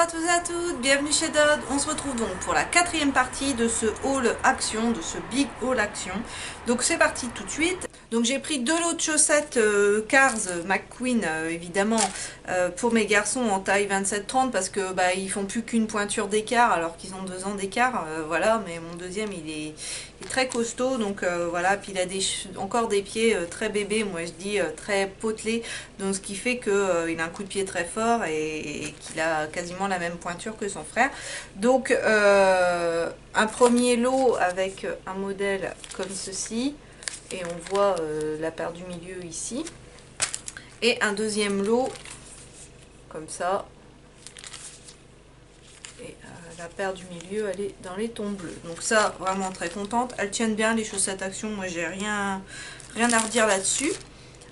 tous et à toutes, bienvenue chez Dodd. On se retrouve donc pour la quatrième partie de ce haul action, de ce big haul action. Donc c'est parti tout de suite. Donc j'ai pris deux lots de chaussettes Cars McQueen évidemment pour mes garçons en taille 27-30 parce que ils font plus qu'une pointure d'écart alors qu'ils ont 2 ans d'écart, voilà. Mais mon deuxième il est très costaud, donc voilà. Puis il a encore des pieds très bébés, moi je dis très potelés, donc ce qui fait que il a un coup de pied très fort et qu'il a quasiment la même pointure que son frère. Donc un premier lot avec un modèle comme ceci, et on voit la paire du milieu ici, et un deuxième lot comme ça, et la paire du milieu elle est dans les tons bleus. Donc ça, vraiment très contente, elles tiennent bien les chaussettes action, moi j'ai rien à redire là-dessus.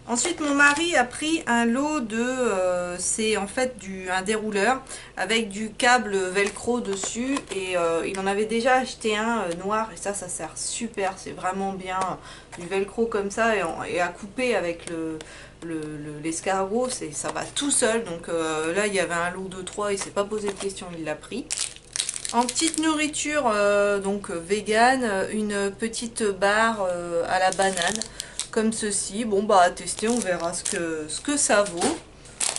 Ensuite, mon mari a pris un lot de, c'est en fait un dérouleur avec du câble velcro dessus, et il en avait déjà acheté un noir, et ça sert super, c'est vraiment bien, du velcro comme ça, et à couper avec l'escargot, ça va tout seul. Donc là il y avait un lot de 3, il s'est pas posé de questions, il l'a pris. En petite nourriture donc vegan, une petite barre à la banane comme ceci. Bon à tester, on verra ce que ça vaut.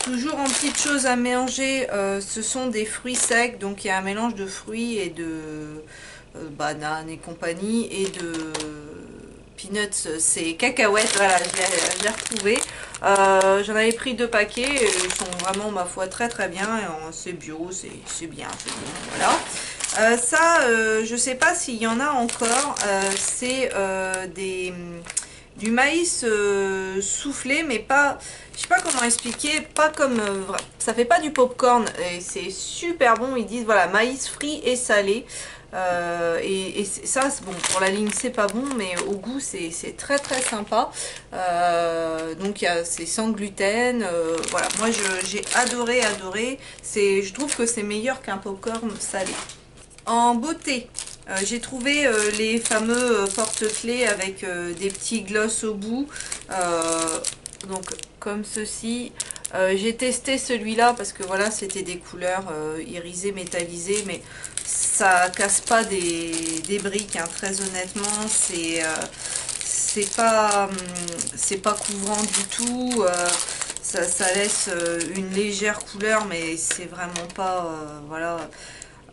Toujours en petites choses à mélanger, ce sont des fruits secs, donc il y a un mélange de fruits et de bananes et compagnie, et de peanuts, c'est cacahuètes, voilà, je l'ai retrouvé. J'en avais pris 2 paquets, et ils sont vraiment, ma foi, très bien, c'est bio, c'est bien, c'est bon, voilà. Ça, je sais pas s'il y en a encore, c'est du maïs soufflé, mais pas, je sais pas comment expliquer, pas comme, ça fait pas du popcorn, et c'est super bon. Ils disent voilà, maïs frit et salé, et ça bon, pour la ligne c'est pas bon, mais au goût c'est très sympa. Donc c'est sans gluten, voilà, moi j'ai adoré, je trouve que c'est meilleur qu'un popcorn salé. En beauté, j'ai trouvé les fameux porte-clés avec des petits gloss au bout, donc comme ceci. J'ai testé celui-là parce que voilà, c'était des couleurs irisées, métallisées, mais ça casse pas des briques, hein, très honnêtement. C'est pas couvrant du tout. Ça laisse une légère couleur, mais c'est vraiment pas voilà.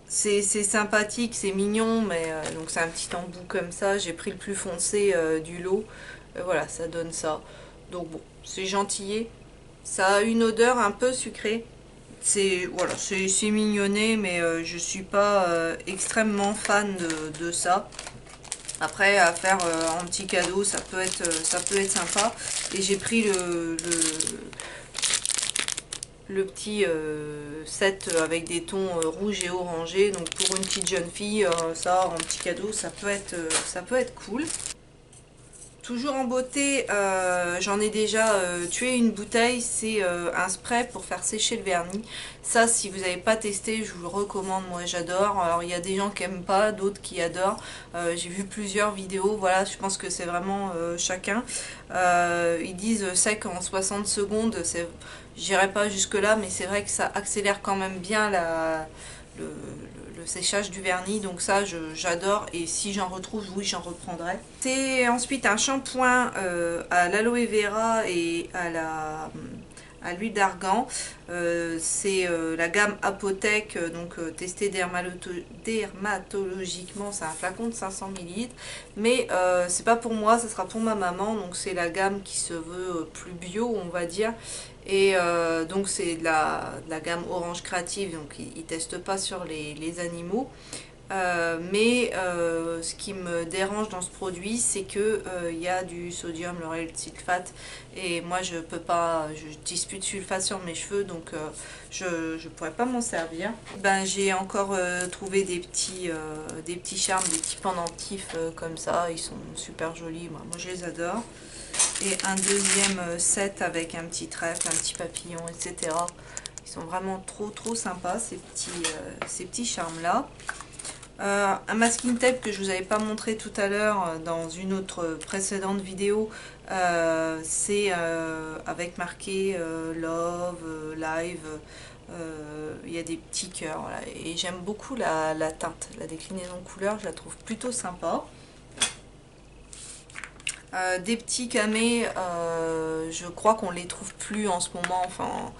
C'est sympathique, c'est mignon, mais donc c'est un petit embout comme ça. J'ai pris le plus foncé du lot, voilà, ça donne ça. Donc bon, c'est gentillet, ça a une odeur un peu sucrée, c'est voilà, c'est mignonné, mais je suis pas extrêmement fan de ça. Après, à faire en petit cadeau, ça peut être sympa. Et j'ai pris le petit set avec des tons rouges et orangés, donc pour une petite jeune fille, ça en petit cadeau, ça peut être cool. Toujours en beauté, j'en ai déjà tué une bouteille, c'est un spray pour faire sécher le vernis. Ça, si vous n'avez pas testé, je vous le recommande, moi j'adore. Alors il y a des gens qui n'aiment pas, d'autres qui adorent. J'ai vu plusieurs vidéos, voilà, je pense que c'est vraiment chacun. Ils disent sec en 60 secondes, j'irai pas jusque là, mais c'est vrai que ça accélère quand même bien le séchage du vernis, donc ça j'adore, et si j'en retrouve, oui, j'en reprendrai. C'est ensuite un shampoing à l'aloe vera et à l'huile d'argan, c'est la gamme Apothèque, donc testé dermatologiquement. C'est un flacon de 500 ml, mais c'est pas pour moi, ça sera pour ma maman, donc c'est la gamme qui se veut plus bio, on va dire. Et donc c'est de la gamme Orange Créative, donc ils testent pas sur les animaux. Mais ce qui me dérange dans ce produit, c'est que il y a du sodium lauryl sulfate, et moi je peux pas, je dispute sulfate sur mes cheveux, donc je pourrais pas m'en servir. J'ai encore trouvé des petits charmes, des petits pendentifs comme ça, ils sont super jolis, moi je les adore. Et un deuxième set avec un petit trèfle, un petit papillon, etc. Ils sont vraiment trop sympas, ces petits charmes là. Un masking tape que je vous avais pas montré tout à l'heure dans une autre précédente vidéo, c'est avec marqué Love, Live, Il y a des petits cœurs, voilà. Et j'aime beaucoup la teinte, la déclinaison couleur, je la trouve plutôt sympa. Des petits camés, je crois qu'on les trouve plus en ce moment, enfin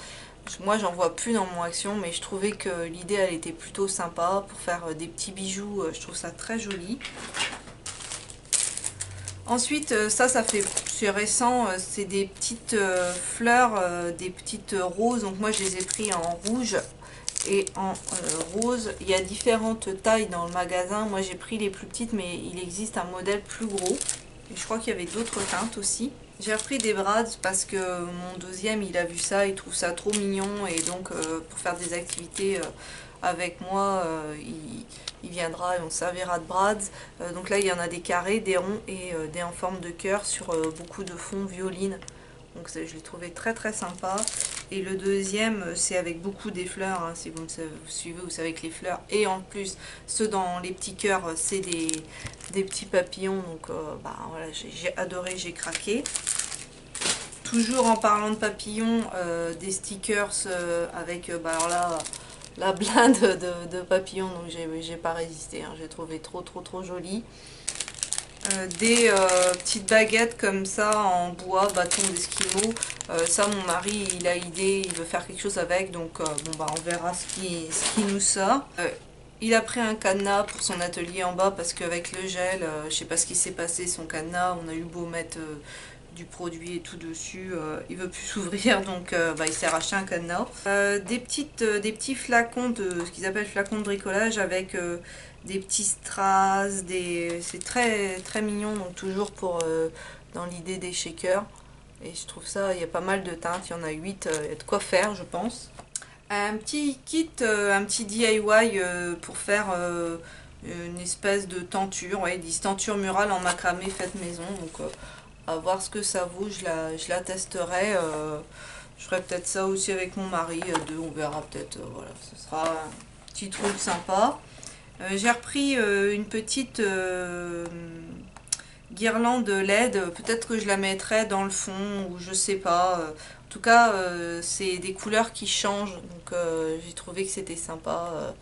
moi j'en vois plus dans mon action, mais je trouvais que l'idée elle était plutôt sympa pour faire des petits bijoux, je trouve ça très joli. Ensuite ça c'est récent, c'est des petites fleurs, des petites roses, donc moi je les ai pris en rouge et en rose. Il y a différentes tailles dans le magasin, moi j'ai pris les plus petites, mais il existe un modèle plus gros. Et je crois qu'il y avait d'autres teintes aussi. J'ai repris des brads parce que mon deuxième il a vu ça, il trouve ça trop mignon, et donc pour faire des activités avec moi, il viendra et on servira de brads. Donc là il y en a des carrés, des ronds et des en forme de cœur sur beaucoup de fond violine. Donc je l'ai trouvé très très sympa. Et le deuxième c'est avec beaucoup des fleurs, hein. Si vous suivez, vous savez que les fleurs, et en plus ceux dans les petits cœurs c'est des petits papillons, donc bah, voilà, j'ai adoré, j'ai craqué. Toujours en parlant de papillons, des stickers avec bah, alors là la blinde de papillons, donc j'ai pas résisté, hein. J'ai trouvé trop joli. Des petites baguettes comme ça en bois, bâton d'esquimau. Ça mon mari il a idée, il veut faire quelque chose avec, donc bon bah on verra ce qui nous sort. Il a pris un cadenas pour son atelier en bas parce qu'avec le gel, je sais pas ce qui s'est passé, son cadenas, on a eu beau mettre du produit et tout dessus, il veut plus s'ouvrir, donc bah, il s'est racheté un cadenas. Des petits flacons ce qu'ils appellent flacons de bricolage avec des petits strass, c'est très mignon, donc toujours pour dans l'idée des shakers. Et je trouve ça, il y a pas mal de teintes, il y en a 8, il y a de quoi faire je pense. Un petit kit, un petit DIY pour faire une espèce de tenture, ouais, ils disent tenture murale en macramé faite maison, donc à voir ce que ça vaut, je la testerai. Je ferai peut-être ça aussi avec mon mari, on verra peut-être, voilà, ce sera un petit truc sympa. J'ai repris une petite guirlande LED, peut-être que je la mettrai dans le fond, ou je sais pas. En tout cas, c'est des couleurs qui changent, donc j'ai trouvé que c'était sympa.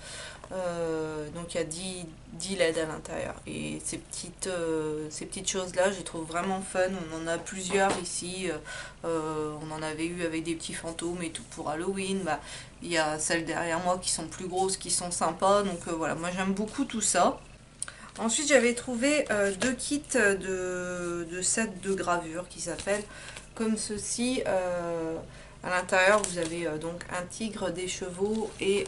Donc il y a 10 LED à l'intérieur, et ces petites choses là je les trouve vraiment fun. On en a plusieurs ici, on en avait eu avec des petits fantômes et tout pour Halloween. Bah, il y a celles derrière moi qui sont plus grosses, qui sont sympas, donc voilà, moi j'aime beaucoup tout ça. Ensuite j'avais trouvé deux kits de sets de gravure qui s'appellent comme ceci. À l'intérieur vous avez donc un tigre, des chevaux et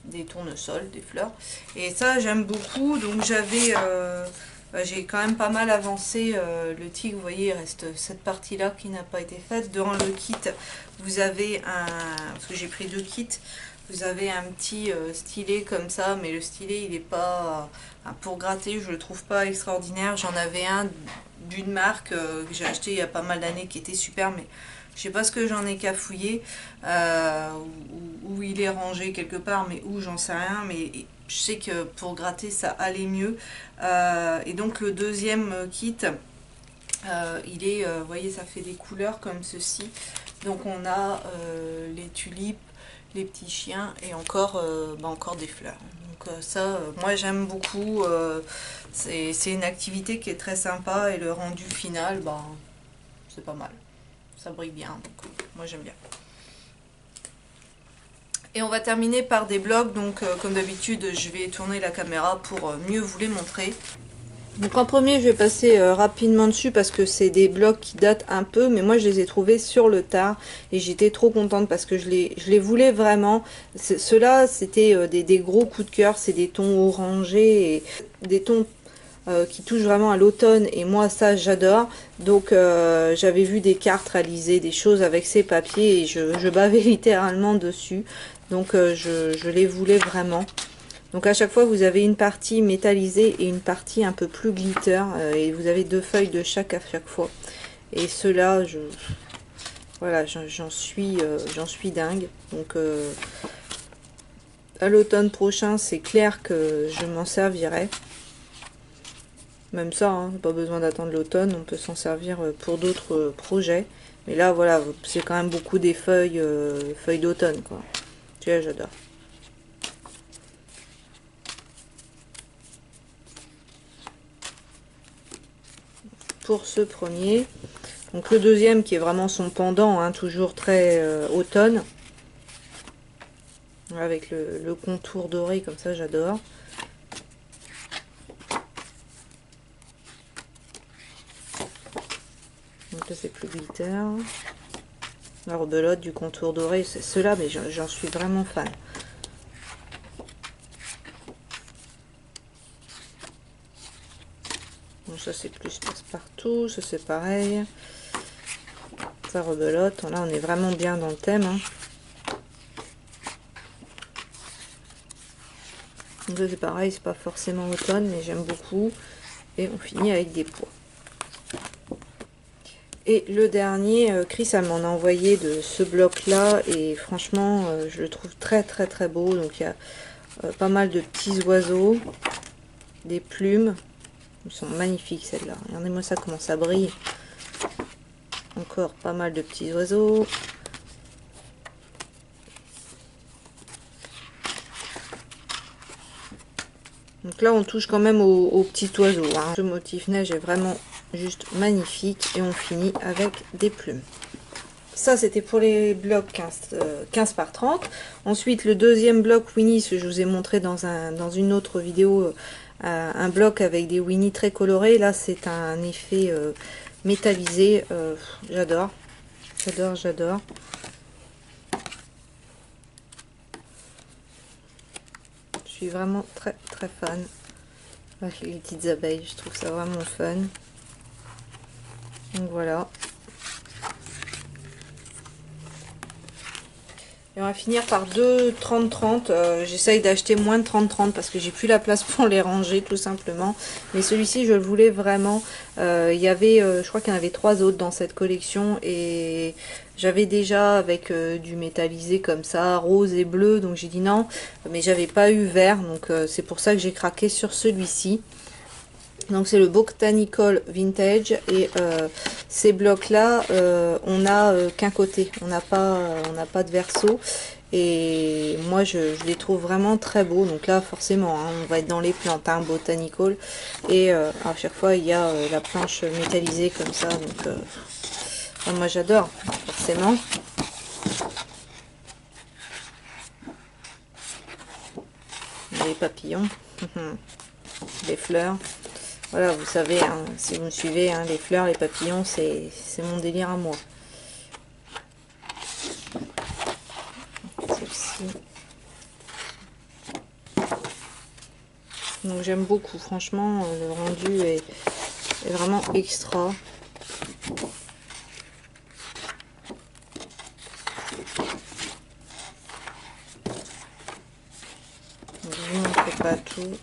des tournesols, des fleurs, et ça j'aime beaucoup. Donc j'ai quand même pas mal avancé. Le tigre, vous voyez, il reste cette partie là qui n'a pas été faite. Dans le kit vous avez parce que j'ai pris deux kits, vous avez un petit stylet comme ça, mais le stylet il est pas pour gratter, je le trouve pas extraordinaire. J'en avais un d'une marque que j'ai acheté il y a pas mal d'années qui était super, mais je sais pas ce que j'en ai cafouillé, où il est rangé quelque part, mais où j'en sais rien, mais je sais que pour gratter ça allait mieux. Et donc le deuxième kit, il est, vous voyez, ça fait des couleurs comme ceci. Donc on a les tulipes, les petits chiens et encore des fleurs. Donc ça, moi j'aime beaucoup. C'est une activité qui est très sympa, et le rendu final, c'est pas mal. Ça brille bien, donc moi j'aime bien. Et on va terminer par des blocs, donc comme d'habitude je vais tourner la caméra pour mieux vous les montrer. Donc en premier je vais passer rapidement dessus parce que c'est des blocs qui datent un peu, mais moi je les ai trouvés sur le tard et j'étais trop contente parce que je les voulais vraiment. Ceux-là c'était des gros coups de cœur, c'est des tons orangés et des tons qui touche vraiment à l'automne, et moi ça j'adore. Donc j'avais vu des cartes réalisées, des choses avec ces papiers, et je bavais littéralement dessus. Donc je les voulais vraiment. Donc à chaque fois vous avez une partie métallisée et une partie un peu plus glitter, et vous avez deux feuilles de chaque à chaque fois. Et ceux-là, voilà, j'en suis dingue. Donc à l'automne prochain, c'est clair que je m'en servirai. Même ça, hein, pas besoin d'attendre l'automne, on peut s'en servir pour d'autres projets. Mais là, voilà, c'est quand même beaucoup des feuilles, feuilles d'automne, quoi. Tu vois, j'adore. Pour ce premier. Donc le deuxième qui est vraiment son pendant, hein, toujours très automne. Avec le contour doré comme ça, j'adore. Donc là c'est plus glitter. La rebelote du contour doré, c'est ceux-là, mais j'en suis vraiment fan. Donc ça c'est plus passe-partout, ça c'est pareil. Ça rebelote, là on est vraiment bien dans le thème. Hein. Donc ça c'est pareil, c'est pas forcément automne, mais j'aime beaucoup. Et on finit avec des pois. Et le dernier, Chris elle m'en a envoyé de ce bloc là et franchement je le trouve très beau. Donc il y a pas mal de petits oiseaux, des plumes, ils sont magnifiques celles-là. Regardez-moi ça comment ça brille. Encore pas mal de petits oiseaux. Donc là on touche quand même aux petits oiseaux. Hein. Ce motif neige est vraiment juste magnifique et on finit avec des plumes. Ça c'était pour les blocs 15 par 30. Ensuite le deuxième bloc Winnie, je vous ai montré dans une autre vidéo, un bloc avec des Winnie très colorés. Là c'est un effet métallisé. J'adore, j'adore. Je suis vraiment très fan. Avec les petites abeilles, je trouve ça vraiment fun. Donc voilà. Et on va finir par 2 30-30. J'essaye d'acheter moins de 30-30 parce que j'ai plus la place pour les ranger tout simplement. Mais celui-ci je le voulais vraiment. Il y avait, je crois qu'il y en avait 3 autres dans cette collection. Et j'avais déjà avec du métallisé comme ça, rose et bleu. Donc j'ai dit non. Mais j'avais pas eu vert. Donc c'est pour ça que j'ai craqué sur celui-ci. Donc c'est le Botanical Vintage et ces blocs là on a qu'un côté, on n'a pas de verso et moi je les trouve vraiment très beaux. Donc là forcément hein, on va être dans les plantes hein, Botanical et à chaque fois il y a la planche métallisée comme ça. Donc moi j'adore forcément. Les papillons, les fleurs. Voilà, vous savez, hein, si vous me suivez, hein, les fleurs, les papillons, c'est mon délire à moi. Celle-ci. Donc j'aime beaucoup, franchement, le rendu est vraiment extra. Donc, je ne vous montre pas tout.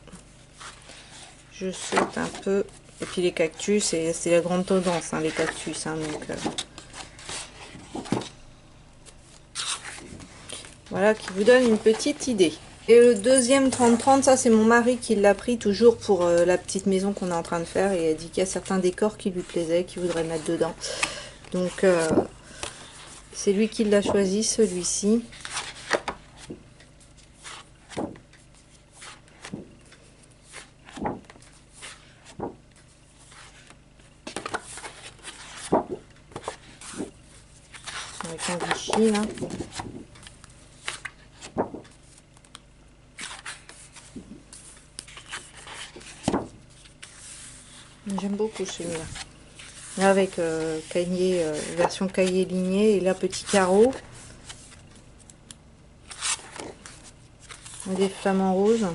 Je saute un peu. Et puis les cactus, c'est la grande tendance, hein, les cactus. Hein, donc, voilà, qui vous donne une petite idée. Et le deuxième 30-30, ça c'est mon mari qui l'a pris toujours pour la petite maison qu'on est en train de faire. Et il a dit qu'il y a certains décors qui lui plaisaient, qu'il voudrait mettre dedans. Donc c'est lui qui l'a choisi, celui-ci. Avec un Vichy là. J'aime beaucoup celui-là. Avec cahier, version cahier ligné et là petit carreau. Des flamants roses.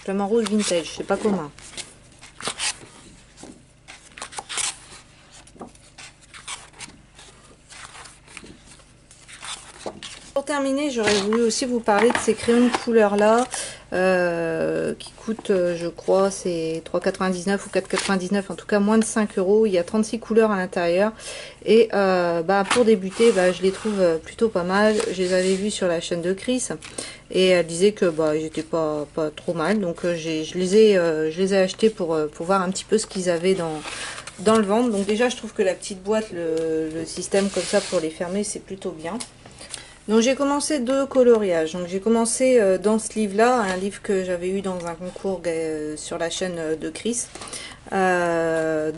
Flamant rose vintage, c'est pas commun. Pour terminer, j'aurais voulu aussi vous parler de ces crayons de couleur là qui coûtent, je crois, c'est 3,99 ou 4,99, en tout cas moins de 5 €. Il y a 36 couleurs à l'intérieur et pour débuter, je les trouve plutôt pas mal. Je les avais vus sur la chaîne de Chris et elle disait que ils étaient pas trop mal. Donc je les ai achetés pour voir un petit peu ce qu'ils avaient dans le ventre. Donc déjà je trouve que la petite boîte, le système comme ça pour les fermer, c'est plutôt bien. Donc j'ai commencé 2 coloriages. Donc j'ai commencé dans ce livre là, un livre que j'avais eu dans un concours sur la chaîne de Chris. C'est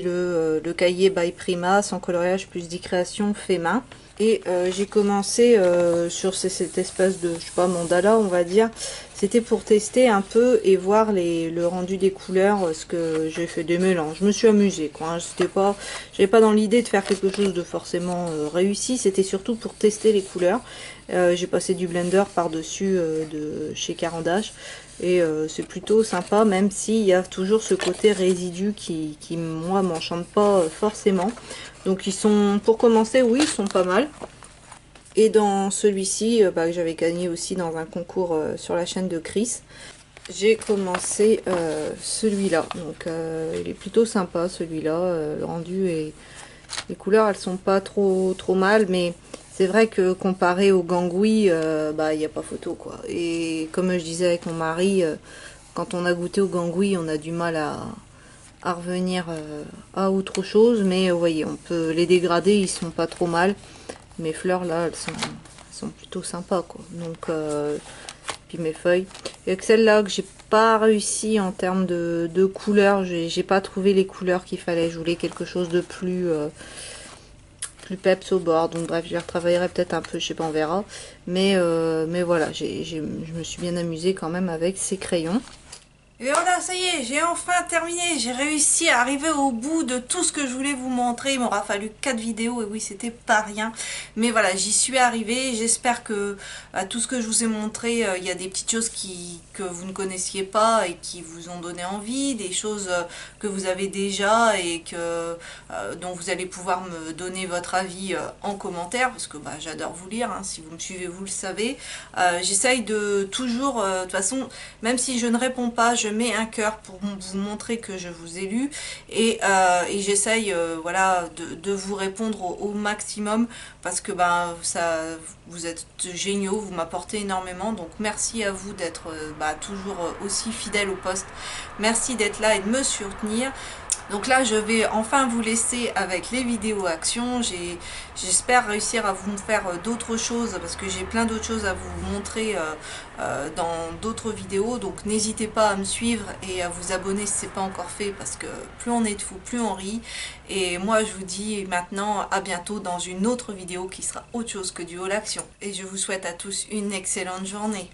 le cahier by Prima, sans coloriage plus 10 créations fait main. Et j'ai commencé sur cette espèce de, je sais pas, mandala on va dire. C'était pour tester un peu et voir le rendu des couleurs, ce que j'ai fait des mélanges. Je me suis amusée, quoi. J'avais pas dans l'idée de faire quelque chose de forcément réussi. C'était surtout pour tester les couleurs. J'ai passé du blender par-dessus de chez Caran d'Ache. Et c'est plutôt sympa, même s'il y a toujours ce côté résidu qui moi, m'enchante pas forcément. Donc ils sont, pour commencer, oui, ils sont pas mal. Et dans celui-ci, que j'avais gagné aussi dans un concours sur la chaîne de Chris, j'ai commencé celui-là. Donc il est plutôt sympa celui-là. Le rendu et les couleurs, elles sont pas trop mal, mais c'est vrai que comparé au Gangui, il n'y a pas photo, quoi. Et comme je disais avec mon mari, quand on a goûté au Gangui, on a du mal à revenir à autre chose, mais vous voyez, on peut les dégrader, ils sont pas trop mal. Mes fleurs là, elles sont plutôt sympas, quoi. Donc puis mes feuilles. Et avec celle-là que j'ai pas réussi en termes de couleurs, j'ai pas trouvé les couleurs qu'il fallait. Je voulais quelque chose de plus peps au bord. Donc bref, je les retravaillerai peut-être un peu, je sais pas, on verra. Mais voilà, je me suis bien amusée quand même avec ces crayons. Et voilà, ça y est, j'ai enfin terminé, j'ai réussi à arriver au bout de tout ce que je voulais vous montrer. Il m'aura fallu 4 vidéos et oui, c'était pas rien. Mais voilà, j'y suis arrivée. J'espère que tout ce que je vous ai montré, il y a des petites choses que vous ne connaissiez pas et qui vous ont donné envie, des choses que vous avez déjà et dont vous allez pouvoir me donner votre avis en commentaire, parce que j'adore vous lire, hein, si vous me suivez, vous le savez. J'essaye de toujours, de toute façon, même si je ne réponds pas, je mets un cœur pour vous montrer que je vous ai lu et j'essaye voilà, de vous répondre au maximum parce que vous êtes géniaux, vous m'apportez énormément, donc merci à vous d'être toujours aussi fidèle au poste, merci d'être là et de me soutenir. Donc là, je vais enfin vous laisser avec les vidéos actions. J'espère réussir à vous faire d'autres choses parce que j'ai plein d'autres choses à vous montrer dans d'autres vidéos. Donc n'hésitez pas à me suivre et à vous abonner si ce n'est pas encore fait parce que plus on est de fous, plus on rit. Et moi, je vous dis maintenant à bientôt dans une autre vidéo qui sera autre chose que du haul action. Et je vous souhaite à tous une excellente journée.